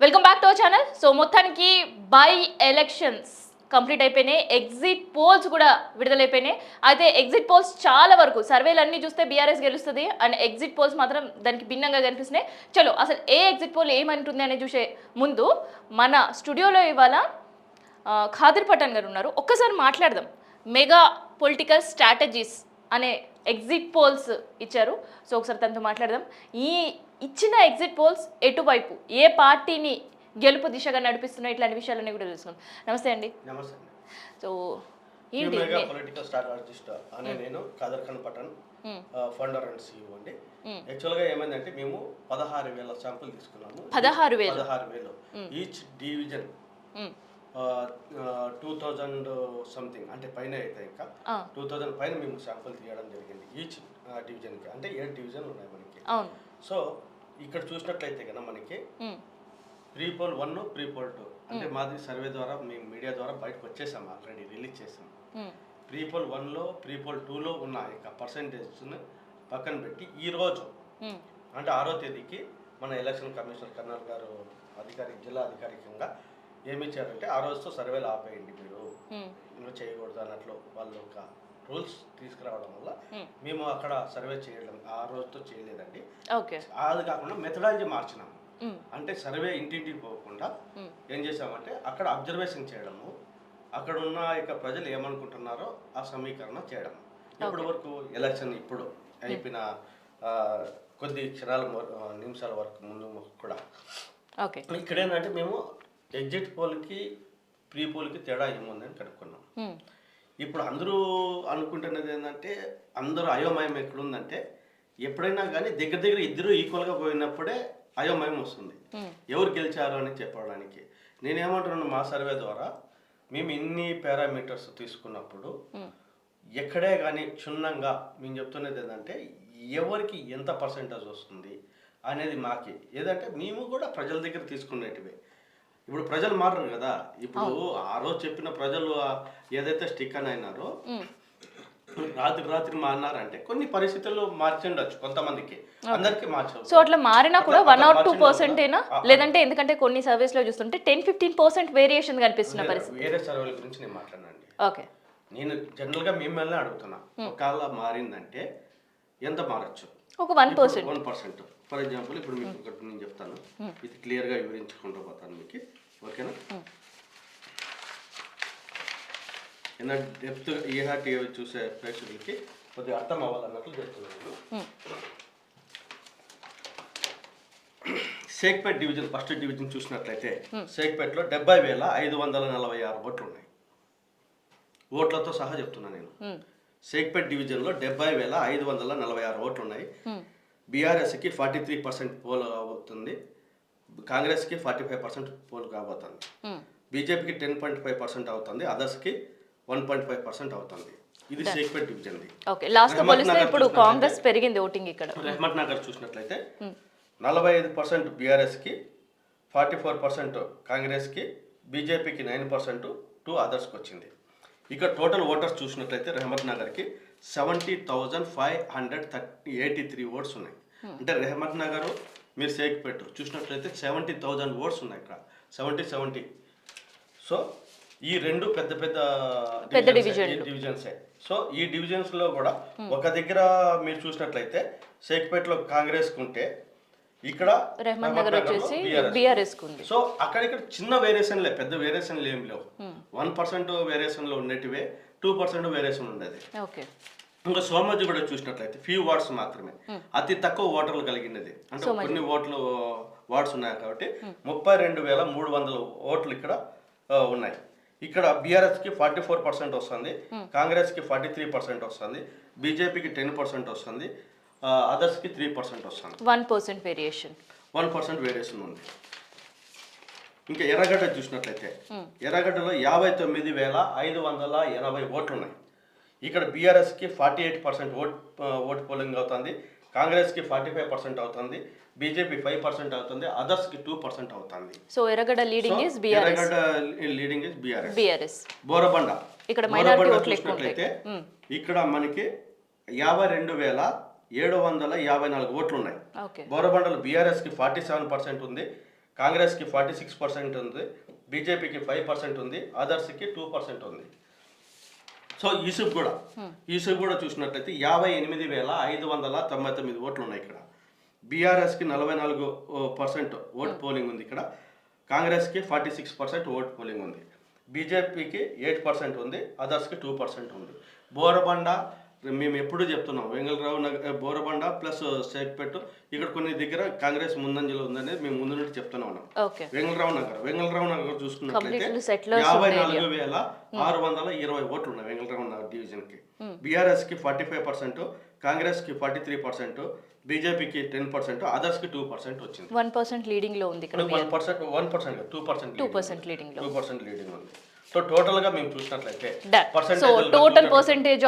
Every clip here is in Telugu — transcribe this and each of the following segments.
Welcome back to our channel. So మొత్తానికి బై ఎలక్షన్స్ కంప్లీట్ అయిపోయినాయి, ఎగ్జిట్ పోల్స్ కూడా విడుదలైపోయినాయి. అయితే ఎగ్జిట్ పోల్స్ చాలా వరకు సర్వేలు అన్నీ చూస్తే బీఆర్ఎస్ గెలుస్తుంది అండ్ ఎగ్జిట్ పోల్స్ మాత్రం దానికి భిన్నంగా కనిపిస్తున్నాయి. చలో అసలు ఏ ఎగ్జిట్ పోల్ ఏమంటుంది అనేది చూసే ముందు మన స్టూడియోలో ఇవాళ ఖాదర్ పఠాన్ గారు ఉన్నారు. ఒక్కసారి మాట్లాడదాం. మెగా పొలిటికల్ స్ట్రాటజీస్ అనే ఎగ్జిట్ పోల్స్ ఇచ్చారు. సో ఒకసారి తనతో మాట్లాడదాం. ఈ ఇచ్చిన ఎగ్జిట్ పోల్స్ ఎటువైపు ఏ పార్టీని గెలుపు దిశగా నడిపిస్తున్నాయి, ఇట్లాంటి విషయాలన్నీ కూడా తెలుసుకుందాం. నమస్తే అండి. నమస్తే. సో ఏంటి మెగా పొలిటికల్ స్ట్రాటజిస్ట్ అనే నేను Khader Khan Pathan, founder and CEO అండి. యాక్చువల్గా ఏమైందంటే మేము 16,000 శాంపుల్ తీసుకున్నాము. 16,000 ఈచ్ డివిజన్ 2000 సంథింగ్ అంటే పైన అయితే ఇంకా 2000 పైన మేము శాంపుల్ తీయడం జరిగింది ఈచ్ డివిజన్కి. అంటే 7 డివిజన్లు ఉన్నాయి మనకి. సో ఇక్కడ చూసినట్లయితే కదా మనకి ప్రీ పోల్ 1, ప్రీ పోల్ 2 అంటే మాది సర్వే ద్వారా మేము మీడియా ద్వారా బయటకు వచ్చేసాము, ఆల్రెడీ రిలీజ్ చేసాము. ప్రీ పోల్ 1లో ప్రీ పోల్ 2లో ఉన్న యొక్క పర్సంటేజ్ని పక్కన పెట్టి ఈరోజు అంటే 6వ తేదీకి మన ఎలక్షన్ కమిషనర్ కర్నల్ గారు జిల్లా అధికారికంగా ఏమి ఇచ్చారంటే ఆ రోజుతో సర్వేలు ఆపేయండి, మీరు ఇంకా చేయకూడదు అన్నట్లు వాళ్ళు ఒక రూల్స్ తీసుకురావడం వల్ల మేము అక్కడ సర్వే చేయడం ఆ రోజుతో చేయలేదండి. అది కాకుండా మెథడాలజీ మార్చినాము. అంటే సర్వే ఇంటింటికి పోకుండా ఏం చేసామంటే అక్కడ అబ్జర్వేషన్ చేయడము, అక్కడ ఉన్న యొక్క ప్రజలు ఏమనుకుంటున్నారో ఆ సమీకరణ చేయడం. ఇప్పటి వరకు ఎలక్షన్ ఇప్పుడు అయిపోయిన కొద్ది నిమిషాల వరకు ముందు కూడా ఇక్కడ ఏంటంటే మేము ఎగ్జిట్ పోల్కి ప్రీ పోల్కి తేడా ఏముందని కనుక్కున్నాం. ఇప్పుడు అందరూ అనుకుంటున్నది ఏంటంటే అందరూ అయోమయం ఎక్కడుందంటే ఎప్పుడైనా కానీ దగ్గర ఇద్దరు ఈక్వల్గా పోయినప్పుడే అయోమయం వస్తుంది ఎవరు గెలిచారు అని చెప్పడానికి. నేనేమంటున్నాను, మా సర్వే ద్వారా మేము ఇన్ని పారామీటర్స్ తీసుకున్నప్పుడు ఎక్కడే కానీ క్షుణ్ణంగా మేము చెప్తున్నది ఏంటంటే ఎవరికి ఎంత పర్సెంటేజ్ వస్తుంది అనేది మాకి ఏదంటే మేము కూడా ప్రజల దగ్గర తీసుకునేటివే. ఇప్పుడు ప్రజలు మారరు కదా. ఇప్పుడు ఆ రోజు చెప్పిన ప్రజలు ఏదైతే స్టిక్ అని అయినారో రాత్రి మారినారంటే కొన్ని పరిస్థితుల్లో మార్చిండొచ్చు కొంతమందికి, అందరికి మార్చవచ్చు. సో అట్లా మారినా కూడా 1 or 2% ఏనా, లేదంటే ఎందుకంటే కొన్ని సర్వేస్ లో చూస్తుంటే 10-15% వేరియేషన్ కనిపిస్తున్న పరిస్థితి. వేరే సర్వేల గురించి నేను మాట్లాడినండి. ఓకే, నేను జనరల్ గా మిమ్మల్ని అడుగుతున్నా, ఒకవేళ మారిందంటే ఎంత మారచ్చు? ఒక 1%. ఫర్ ఎగ్జాంపుల్ ఇప్పుడు మీకు ఒకటి నేను చెప్తాను, ఇది క్లియర్ గా వివరించుకుంటూ పోతాను మీకు. ఓకేనా? ఏదైనా డెప్త్ టీవీ చూసే ప్రేక్షకులకి కొద్దిగా అర్థం అవ్వాలన్నట్లు చెప్తున్నాను. షేక్పేట్ డివిజన్ ఫస్ట్ డివిజన్ చూసినట్లయితే షేక్పేట్లో 70,546 ఓట్లు ఉన్నాయి. ఓట్లతో సహా చెప్తున్నా నేను. షేక్పేట్ డివిజన్లో 70,546 ఓట్లు ఉన్నాయి. బీఆర్ఎస్కి 43% పోల్ అవుతుంది, కాంగ్రెస్కి 45% పోల్ కాబోతుంది, బీజేపీకి 10.5% అవుతుంది, అదర్స్కి 1.5% అవుతుంది. ఇది షేక్పేట్ డివిజన్. ఇప్పుడు కాంగ్రెస్ పెరిగింది ఓటింగ్. ఇక్కడ రెహమత్ నగర్ చూసినట్లయితే 45% బీఆర్ఎస్కి, 44% కాంగ్రెస్కి, బీజేపీకి 9%, 2 అదర్స్కి వచ్చింది. ఇక టోటల్ ఓటర్స్ చూసినట్లయితే రెహమత్ నగర్కి 70,583 ఓట్స్ ఉన్నాయి. అంటే రెహమత్ నగర్ మీరు షేక్పేట్ చూసినట్లయితే 70,000 ఓట్స్ ఉన్నాయి ఇక్కడ, 70. సో ఈ రెండు పెద్ద డివిజన్సే. సో ఈ డివిజన్స్లో కూడా ఒక దగ్గర మీరు చూసినట్లయితే షేక్పేట్లో కాంగ్రెస్ ఉంటే ఇక్కడ రెహమత్ నగర్ వచ్చేసి బీఆర్ఎస్ ఉంది. సో అక్కడిక్కడ చిన్న వేరియేషన్లే, పెద్ద వేరియేషన్లు ఏం లేవు. 1% వేరియేషన్లో ఉన్నట్టువే, 2% వేరియేషన్ ఉండేది. ఇంకా సోమజ్ కూడా చూసినట్లయితే ఫ్యూ వార్డ్స్ మాత్రమే, అతి తక్కువ ఓటర్లు కలిగినది. అంటే కొన్ని వార్డ్స్ ఉన్నాయి కాబట్టి 32,300 ఓట్లు ఇక్కడ ఉన్నాయి. ఇక్కడ బీఆర్ఎస్కి 44% వస్తుంది, కాంగ్రెస్కి 43% వస్తుంది, బీజేపీకి 10% వస్తుంది, అదర్స్కి 3% వస్తుంది. 1% వేరియేషన్ ఉంది. ఇంకా ఎర్రగడ్డ చూసినట్లయితే ఎర్రగడ్డలో 59,580 ఓట్లు ఉన్నాయి. ఇక్కడ బీఆర్ఎస్కి 48% ఓట్ పోలింగ్ అవుతుంది, కాంగ్రెస్కి 45% అవుతుంది, బీజేపీ 5% అవుతుంది, అదర్స్కి 2% అవుతుంది. సో ఎర్రగడ్డ లీడింగ్ ఇస్ బీఆర్ఎస్. బోరబండ ఇక్కడ మైనారిటీ ఓట్లు చూసినట్లయితే ఇక్కడ మనకి 52,754 ఓట్లు ఉన్నాయి. బోరబండలో బీఆర్ఎస్కి 47% ఉంది, కాంగ్రెస్కి 46% ఉంది, బీజేపీకి 5% ఉంది, అదర్స్కి 2% ఉంది. సో ఈసీబ్ కూడా చూసినట్లయితే 58,599 ఓట్లు ఉన్నాయి ఇక్కడ. బీఆర్ఎస్కి 44% ఓట్ పోలింగ్ ఉంది ఇక్కడ. కాంగ్రెస్కి 46% ఓట్ పోలింగ్ ఉంది. బీజేపీకి 8% ఉంది, అదర్స్కి 2% ఉంది. బోరబండ మేము ఎప్పుడు చెప్తున్నాం, వెంగళరావు నగర్ బోరబండ ప్లస్ సేట్పేట ఇక్కడ కొన్ని దగ్గర కాంగ్రెస్ ముందంజలో ఉందనేది మేము ముందు నుండి చెప్తూనే ఉన్నాం. వెంగళరావు నగర్ చూసుకున్నట్లయితే 54,620 ఓట్లు ఉన్నాయి వెంగళరావు నగర్ డివిజన్ కి. బీఆర్ఎస్ కి 45%, కాంగ్రెస్ కి 43%, బీజేపీకి 10%, అదర్స్ కి 2% వచ్చింది. 1% లీడింగ్ లో ఉంది ఇక్కడ. 2% లీడింగ్ ఉంది. సో టోటల్ గా మేము చూసినట్లయితే టోటల్ పర్సెంటేజ్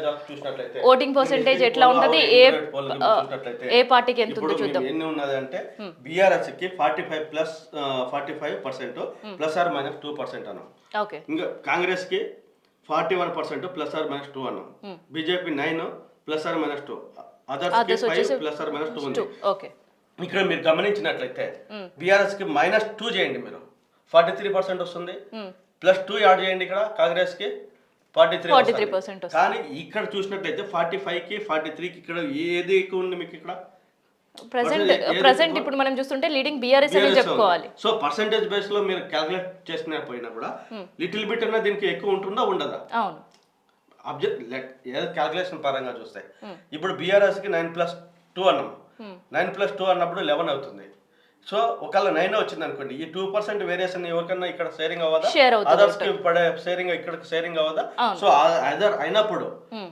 ఆఫ్ చూసినట్లయితే ఓటింగ్ పర్సెంటేజ్ ఎట్లా ఉంటది, ఏ పార్టీకి ఎంత ఉందో చూద్దాం. ఎన్ని ఉన్నది అంటే బీఆర్ఎస్ కి 45% ప్లస్ ఆర్ మైనస్ 2% అన్నాం. ఇంకా కాంగ్రెస్ కి 41% ప్లస్ ఆర్ మైనస్ 2 అన్నాం. BJP 9 plus or minus 2, others కి 5 ప్లస్ ఆర్ మైనస్ 2 ఉంది. ఇక్కడ మీరు గమనించినట్లయితే బీఆర్ఎస్ కి -2 చేయండి, మీరు 43% వస్తుంది. +2 యాడ్ చేయండి, ఇక్కడ కాంగ్రెస్ కి 43%. కానీ ఇక్కడ చూసినట్లయితే 45 కి 43 కి ఇక్కడ ఏది ఎక్కువ ఉంది మీకు ఇక్కడ ప్రెసెంట్ ఇప్పుడు మనం చూస్తుంటే లీడింగ్ బీఆర్ఎస్ అని చెప్పుకోవాలి. సో పర్సెంటేజ్ బేస్ లో మీరు క్యాలిక్యులేట్ చేసిన పోయినా కూడా లిటిల్ బిట్ అన్న దీనికి ఎక్కువ ఉంటుందా ఉండదా? అవును, క్యాలిక్యులేషన్ పరంగా చూస్తే ఇప్పుడు బీఆర్ఎస్ కి 9+2 అన్నాం. 9+2 అన్నప్పుడు 11 అవుతుంది. సో ఒకవేళ 9 వచ్చింది అనుకోండి, ఈ 2% వేరియేషన్ ఎవరికన్నా ఇక్కడ షేరింగ్ అవ్వదా? అదర్స్ కి పడే షేరింగ్ ఇక్కడ షేరింగ్ అవ్వదా? సో అదర్ అయినప్పుడు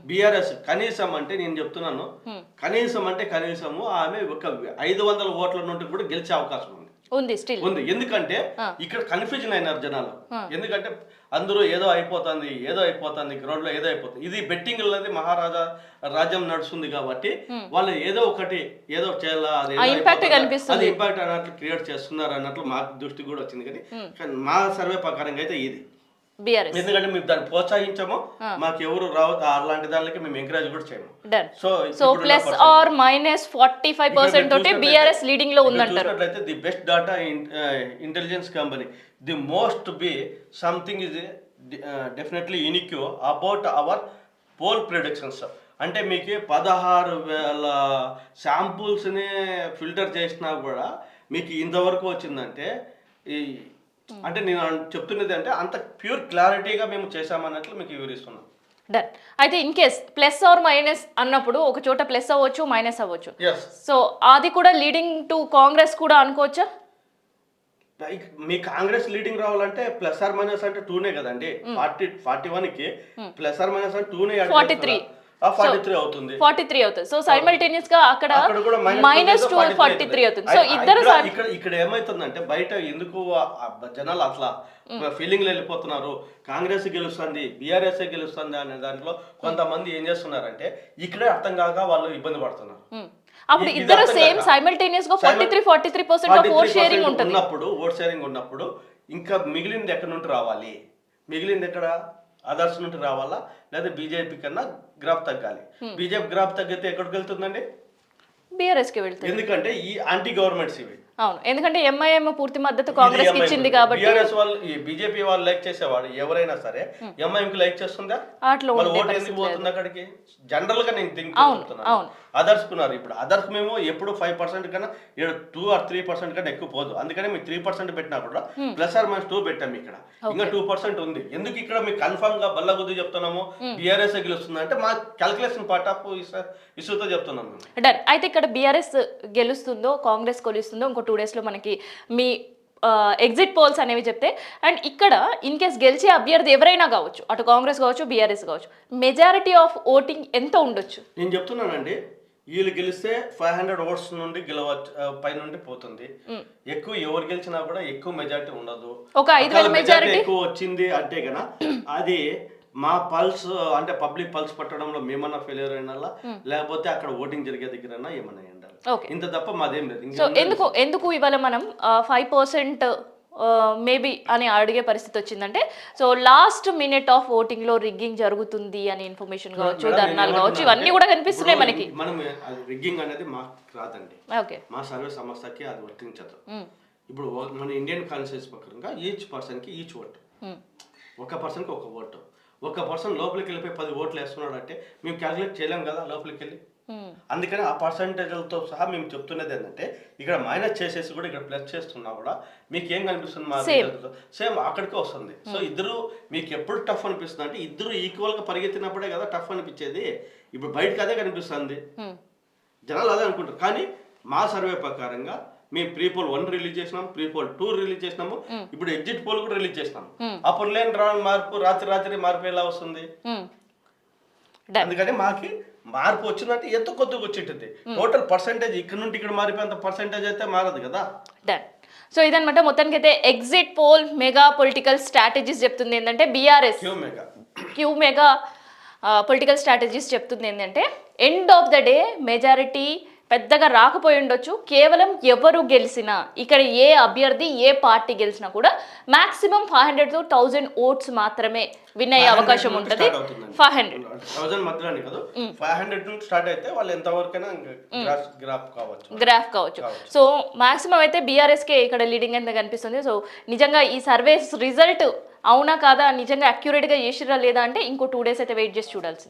బీఆర్ఎస్ కనీసం అంటే నేను చెప్తున్నాను, కనీసము ఆమె ఒక 500 ఓట్ల నుండి కూడా గెలిచే అవకాశం ఉంది. ఎందుకంటే ఇక్కడ కన్ఫ్యూజన్ అయినారు జనాలు. ఎందుకంటే అందరూ ఏదో అయిపోతుంది గ్రౌండ్ లో ఏదో అయిపోతుంది. ఇది బెట్టింగ్ అనేది మహారాజా రాజ్యం నడుస్తుంది కాబట్టి వాళ్ళు ఏదో ఒకటి ఏదో చేయాలా, అది ఇంపాక్ట్ అన్నట్లు క్రియేట్ చేస్తున్నారు అన్నట్లు మా దృష్టి కూడా వచ్చింది. కానీ మా సర్వే ప్రకారంగా అయితే ఇది ఎందుకంటే మేము దాన్ని ప్రోత్సహించము, మాకు ఎవరు రావు అలాంటి దానికి మేము ఎంకరేజ్ కూడా చేయము. సో ప్లస్ ఆర్ మైనస్ 45% తోటి బీఆర్ఎస్ లీడింగ్ లో ఉందంటారు. చూసినట్లయితే the best data intelligence company, the most be something is definitely unique about our poll predictions. అంటే మీకు 16,000 శాంపుల్స్ని ఫిల్టర్ చేసినా కూడా మీకు ఇంతవరకు వచ్చిందంటే అంటే నేను చెప్తున్నది అంటే అంత ప్యూర్ క్లారిటీగా మేము చేసామన్నట్లు మీకు వివరిస్తున్నాం. డన్. అయితే in case plus or minus అన్నప్పుడు ఒక చోట ప్లస్ అవ్వచ్చు, మైనస్ అవ్వచ్చు. సో అది కూడా లీడింగ్ టు కాంగ్రెస్ కూడా అనుకోవచ్చా? మీ కాంగ్రెస్ లీడింగ్ రావాలంటే ప్లస్ ఆర్ మైనస్ అంటే 2నే కదండి. 41 కి ప్లస్ ఆర్ మైనస్ అంటే 2నే 43 అవుతుంది. సో సైమల్టేనియస్ గా అక్కడ -2 43 అవుతుంది. సో ఇద్దరు ఇక్కడ ఏమైతుందంటే బయట ఎందుకు జనాలు అట్లా ఫీలింగ్ వెళ్ళిపోతున్నారు, కాంగ్రెస్ గెలుస్తుంది బీఆర్ఎస్ గెలుస్తుంది అనే దాంట్లో కొంతమంది ఏం చేస్తున్నారంటే ఇక్కడే అర్థం కాక వాళ్ళు ఇబ్బంది పడుతున్నారు. అప్పుడు ఇద్దరు సేమ్ సైమల్టేనియస్ గా 43% ఆఫ్ ఓట్ షేరింగ్ ఉంటుంది. ఓట్ షేరింగ్ ఉన్నప్పుడు ఇంకా మిగిలింది ఎక్కడి నుండి రావాలి? మిగిలింది ఎక్కడ? అదర్స్ నుండి రావాలా, లేదా బీజేపీ కన్నా గ్రాఫ్ తగ్గాలి. బీజేపీ గ్రాఫ్ తగ్గితే ఎక్కడికి వెళ్తుందండి? బీఆర్ఎస్ కి వెళ్తుంది. ఎందుకంటే ఈ యాంటీ గవర్నమెంట్స్ ఇవి. అవును, ఎందుకంటే ఎంఐఎం పూర్తి మద్దతు కాంగ్రెస్ కి ఇచ్చింది కాబట్టి. బీఆర్ఎస్ వాళ్ళు ఈ బీజేపీ వాళ్ళు లైక్ చేసేవాడు ఎవరైనా సరే ఎంఐఎం కి లైక్ చేస్తుందా? వాళ్ళు ఓటు ఎందుకు పోతుంది అక్కడికి? జనరల్ గా నేను థింక్ చేస్తున్నాను. అదర్స్ కున్నారు. ఇప్పుడు అదర్స్ మేము ఎప్పుడు 5% కన్నా 2 or 3% కన్నా ఎక్కువ పోదు. అందుకని మీకు 3% పెట్టినా కూడా ప్లస్ ఆర్ మైనస్ 2 పెట్టాము. ఇక్కడ ఇంకా 2% ఉంది. ఎందుకు ఇక్కడ మీకు కన్ఫర్మ్ గా బల్ల గుద్ది చెప్తున్నాము బీఆర్ఎస్ గెలుస్తుంది అంటే మా క్యాల్కులేషన్ పార్ట్ ఆఫ్ ఇష్యూతో చెప్తున్నాము. అయితే ఇక్కడ బీఆర్ఎస్ గెలుస్తుందో కాంగ్రెస్ గెలుస్తుందో ఇంకో 2 days లో మనకి మీ ఎగ్జిట్ పోల్స్ అనేవి చెప్తే, అండ్ ఇక్కడ ఇన్ కేస్ గెలిచే అభ్యర్థి ఎవరైనా కావచ్చు, అటు కాంగ్రెస్ కావచ్చు బీఆర్ఎస్ కావచ్చు, మెజారిటీ ఆఫ్ ఓటింగ్ ఎంత ఉండొచ్చు? నేను చెప్తున్నానండి, వీళ్ళు గెలిస్తే 500 ఓట్స్ నుండి గెలవచ్చు, పై నుండి పోతుంది. ఎక్కువ ఎవరు గెలిచినా కూడా ఎక్కువ మెజారిటీ ఉండదు. ఒక 5,000 మెజారిటీ ఎక్కువ వచ్చింది అంటే కన్నా అది మా పల్స్ అంటే పబ్లిక్ పల్స్ పట్టడంలో మేమన్నా ఫెయిల్యూర్ అయినా, లేకపోతే అక్కడ ఓటింగ్ జరిగే దగ్గర ఏమన్నా ఉండాలి. ఇంత తప్ప మాదేం లేదు. సో ఎందుకు ఇవాళ మనం 5% మేబీ అని అడిగే పరిస్థితి వచ్చిందంటే, so last minute of voting లో రిగ్గింగ్ జరుగుతుంది అనే ఇన్ఫర్మేషన్ కావచ్చు, ధర్నాలు కావచ్చు, ఇవన్నీ కూడా కనిపిస్తున్నాయి మనకి. మనం రిగ్గింగ్ అనేది మాకు రాదండి. మా సర్వే సంస్థకి అది వర్తించదు. ఇప్పుడు మన ఇండియన్ కాన్స్టిట్యూషన్ ప్రకారంగా ఈచ్ పర్సన్కి ఈచ్ ఓట్, ఒక పర్సన్కి ఒక ఓటు. ఒక పర్సన్ లోపలికి వెళ్ళిపోయి 10 ఓట్లు వేస్తున్నాడు అంటే మేము క్యాలిక్యులేట్ చేయలేం కదా లోపలికి వెళ్ళి. అందుకని ఆ పర్సంటేజ్లతో సహా మేము చెప్తున్నది ఏంటంటే ఇక్కడ మైనస్ చేసేసి కూడా ఇక్కడ ప్లస్ చేస్తున్నా కూడా మీకు ఏం కనిపిస్తుంది మా సేమ్ అక్కడికే వస్తుంది. సో ఇద్దరు మీకు ఎప్పుడు టఫ్ అనిపిస్తుంది అంటే ఇద్దరు ఈక్వల్గా పరిగెత్తినప్పుడే కదా టఫ్ అనిపించేది. ఇప్పుడు బయటకు అదే కనిపిస్తుంది, జనాలు అదే అనుకుంటారు. కానీ మా సర్వే ప్రకారంగా మేము ప్రీపోల్ 1 రిలీజ్ చేసినాం, ప్రీపోల్ 2 రిలీజ్ చేసినాము, ఇప్పుడు ఎగ్జిట్ పోల్ కూడా రిలీజ్ చేసినాము. అప్పుడు లేని మార్పు రాత్రి మార్పు ఎలా వస్తుంది? అందుకని మాకి మార్పు వచ్చిందంటే ఎంత కొద్దిగా వచ్చింటుంది. టోటల్ పర్సెంటేజ్ ఇక్కడ నుండి ఇక్కడ మారిపోయేంత పర్సెంటేజ్ అయితే మారదు కదా. సో ఇదనమాట మొత్తానికి అయితే exit poll Mega Political Strategies చెప్తుంది ఏంటంటే బీఆర్ఎస్ క్యూ మెగా పొలిటికల్ స్ట్రాటజీస్ చెప్తుంది ఏంటంటే end of the day majority పెద్దగా రాకపోయి ఉండొచ్చు, కేవలం ఎవరు గెలిచినా ఇక్కడ ఏ అభ్యర్థి ఏ పార్టీ గెలిచినా కూడా మాక్సిమం 500 to 1000 ఓట్స్ మాత్రమే విన్ అయ్యే అవకాశం ఉంటుంది. 500 మధ్యలోనే కాదు, 500 నుండి స్టార్ట్ అయితే వాళ్ళు ఎంతవరకైనా గ్రాఫ్ కావచ్చు. సో మాక్సిమం అయితే బీఆర్ఎస్కే ఇక్కడ లీడింగ్ అయితే కనిపిస్తుంది. సో నిజంగా ఈ సర్వే రిజల్ట్ అవునా కాదా, నిజంగా అక్యురేట్గా చేసిరా లేదా అంటే ఇంకో 2 days అయితే వెయిట్ చేసి చూడాల్సిందే.